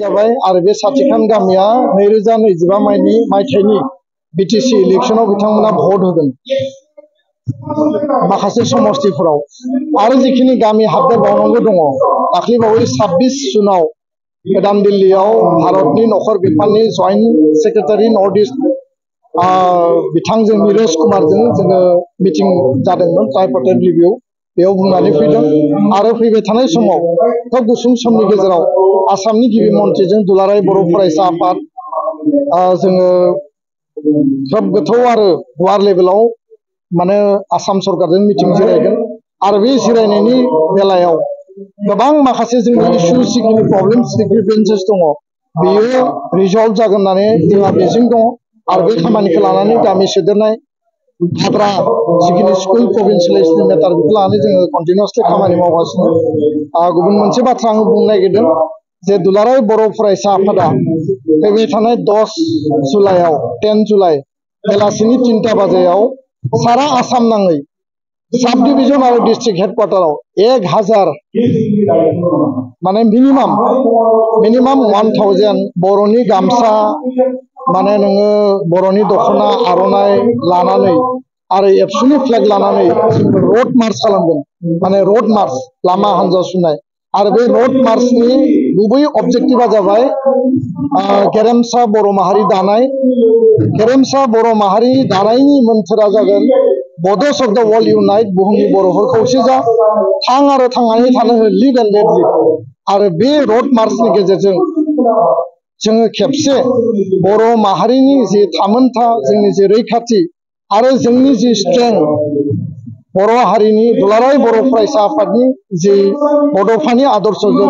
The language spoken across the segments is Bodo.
जाबाय आरो बे साथिखान गामिया 2025 मायथाइनि बिटिसि इलेक्शनाव बिथांमोना भट होगोन माखासे समस्तिफोराव आरो जिखिनि गामि हाबदेरबावनांगौ दङ दाख्लैबावै 26 जुनाव गोदान दिल्लीयाव भारतनि नखर बिफाननि जॉइंट सेक्रेटारि नर्थ इस्ट बिथांजों नीरज कुमारजों जोङो मिटिं जादोंमोन ट्राइपार्टाइट रिभिउ बेयाव बुंनानै फैदों आरो फैबाय थानाय समाव खोब गुसुं समनि गेजेराव आसामनि गिबि मन्थ्रिजों दुलाराय बर' फरायसा आफाद जोङो खोब गोथौ आरो गुवार लेभेलाव माने आसाम सरकारजों मिटिं जिरायगोन आरो बे जिरायनायनि बेलायाव गोबां माखासे जोंनि इश्यूज जिखिनि प्रब्लेम्स ग्रीभेन्सेस दङ बेयो रिजल्भ जागोन होननानै जोंहा मिजिं दङ आरो बे खामानिखौ लानानै गामि सोदेरनाय आद्रा जिखिनि स्कुल प्रभिन्सियेलाइजेसन मेटार बेखौ लानानै जोङो कन्टिनिउसलि खामानि मावगासिनो गुबुन मोनसे बाथ्रा आं बुंनो नागिरदों जे दुलाराय बर' फरायसा आफादा फैबाय थानाय 10 जुलाइआव 10 जुलाइ बेलासिनि 3टा बाजियाव सारा आसाम नाङै सब डिविजन और डिस्ट्रिक्ट हेडक्वार्टाराव 1000 माने मिनिमाम 1000 बर'नि गामसा माने नोङो बर'नि दखना आर'नाइ लानानै आरो एबसुनि फ्लेग लानानै रोड मार्च खालामगोन माने रोड मार्च लामा हान्जा सुनाय आरो बे रोड मार्चनि गुबै अबजेक्टिभआ जाबाय गेरेमसा बर' माहारि दानाय गेरेमसा बर' माहारि दानायनि मोन्थोरा जागोन बड'स अफ द वर्ल्ड इउनाइट बुहुमनि बर'फोर खौसे जा थां आरो थांनानै थानो हो लिभ एन्ड लेट लिभ आरो बे रोड मार्चनि गेजेरजों जोङो खेबसे बर' माहारिनि जि थामोनथा जोंनि जि रैखाथि आरो जोंनि जि स्ट्रेंथ बर' हारिनि दुलाराय बर' फरायसा आफादनि जि बड'फानि आदर्शजों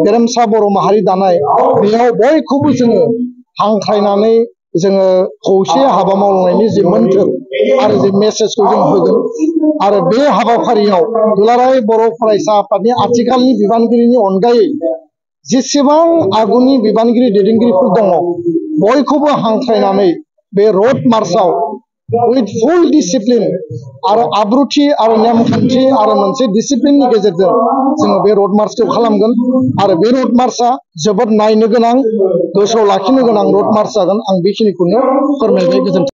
गेरेमसा बर' माहारि दानाय बेयाव बयखौबो जोङो हांख्रायनानै जोङो खौसे हाबा मावलांनायनि जि मोन्थोर आरो जि मेसेजखौ जों होगोन आरो बे हाबाफारियाव दुलाराय बर' फरायसा आफादनि आथिखालनि बिबानगिरिनि अनगायै जेसेबां आगुनि बिबानगिरि दैदेनगिरिफोर दङ बयखौबो हांख्रायनानै बे रोड मार्चआव उइथ फुल डिसिप्लिन आरो आब्रुथि आरो नेमखान्थि आरो मोनसे डिसिप्लिननि गेजेरजों जोङो बे रोड मार्चखौ खालामगोन आरो बे रोड मार्चआ जोबोद नायनो गोनां गोसोआव लाखिनो गोनां रोड मार्च जागोन आं बेखिनिखौनो फोरमायबाय गोजोन्थों।